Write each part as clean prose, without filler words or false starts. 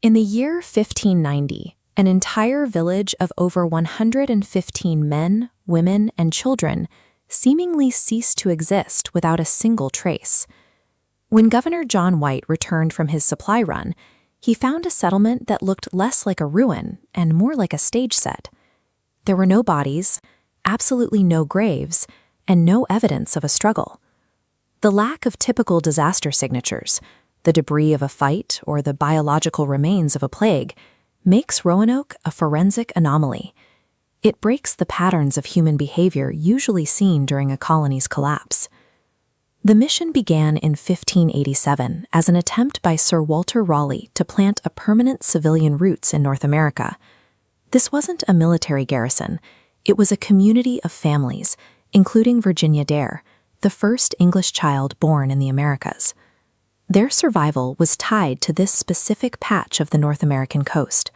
In the year 1590, an entire village of over 115 men, women, and children seemingly ceased to exist without a single trace. When Governor John White returned from his supply run, he found a settlement that looked less like a ruin and more like a stage set. There were no bodies, absolutely no graves, and no evidence of a struggle. The lack of typical disaster signatures, the debris of a fight, or the biological remains of a plague, makes Roanoke a forensic anomaly. It breaks the patterns of human behavior usually seen during a colony's collapse. The mission began in 1587 as an attempt by Sir Walter Raleigh to plant a permanent civilian roots in North America. This wasn't a military garrison, it was a community of families, including Virginia Dare, the first English child born in the Americas. Their survival was tied to this specific patch of the North American coast.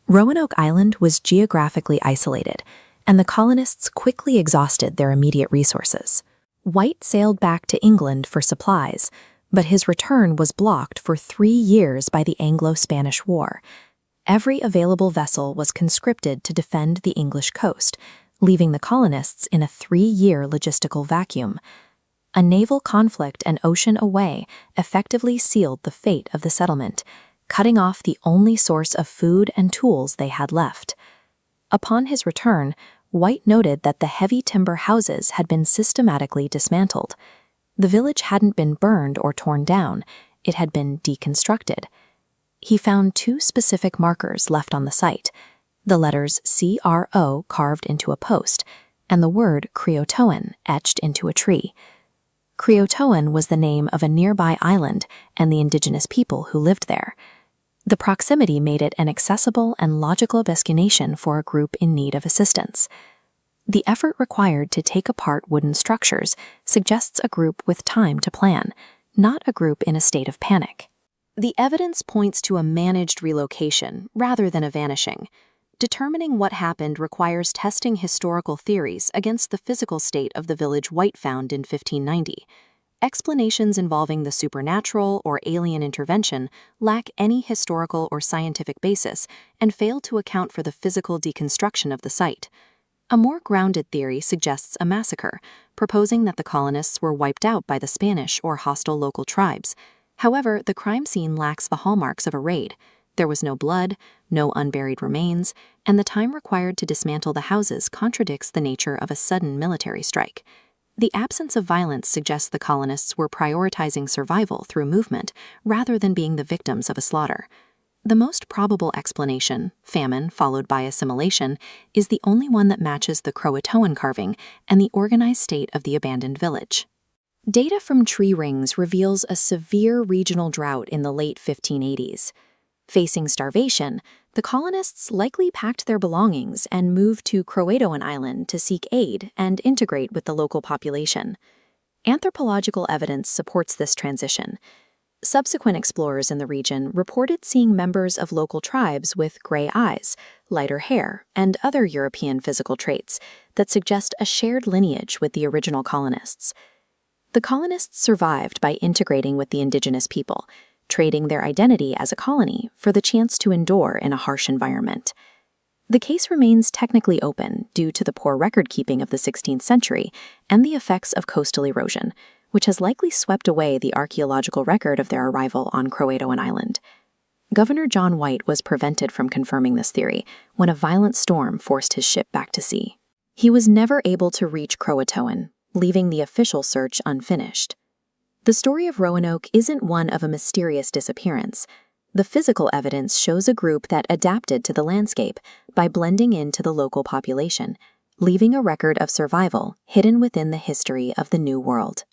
Roanoke Island was geographically isolated, and the colonists quickly exhausted their immediate resources. White sailed back to England for supplies, but his return was blocked for 3 years by the Anglo-Spanish War. Every available vessel was conscripted to defend the English coast, leaving the colonists in a 3-year logistical vacuum. A naval conflict an ocean away effectively sealed the fate of the settlement, cutting off the only source of food and tools they had left. Upon his return, White noted that the heavy timber houses had been systematically dismantled. The village hadn't been burned or torn down, it had been deconstructed. He found 2 specific markers left on the site, the letters CRO carved into a post, and the word CROATOAN etched into a tree. CROATOAN was the name of a nearby island and the indigenous people who lived there. The proximity made it an accessible and logical destination for a group in need of assistance. The effort required to take apart wooden structures suggests a group with time to plan, not a group in a state of panic. The evidence points to a managed relocation rather than a vanishing. Determining what happened requires testing historical theories against the physical state of the village White found in 1590. Explanations involving the supernatural or alien intervention lack any historical or scientific basis and fail to account for the physical deconstruction of the site. A more grounded theory suggests a massacre, proposing that the colonists were wiped out by the Spanish or hostile local tribes. However, the crime scene lacks the hallmarks of a raid. There was no blood, no unburied remains, and the time required to dismantle the houses contradicts the nature of a sudden military strike. The absence of violence suggests the colonists were prioritizing survival through movement rather than being the victims of a slaughter. The most probable explanation, famine followed by assimilation, is the only one that matches the CROATOAN carving and the organized state of the abandoned village. Data from tree rings reveals a severe regional drought in the late 1580s. Facing starvation, the colonists likely packed their belongings and moved to Roanoke Island to seek aid and integrate with the local population. Anthropological evidence supports this transition. Subsequent explorers in the region reported seeing members of local tribes with gray eyes, lighter hair, and other European physical traits that suggest a shared lineage with the original colonists. The colonists survived by integrating with the indigenous people, trading their identity as a colony for the chance to endure in a harsh environment. The case remains technically open due to the poor record-keeping of the 16th century and the effects of coastal erosion, which has likely swept away the archaeological record of their arrival on Roanoke Island. Governor John White was prevented from confirming this theory when a violent storm forced his ship back to sea. He was never able to reach Croatoan, leaving the official search unfinished. The story of Roanoke isn't one of a mysterious disappearance. The physical evidence shows a group that adapted to the landscape by blending into the local population, leaving a record of survival hidden within the history of the New World.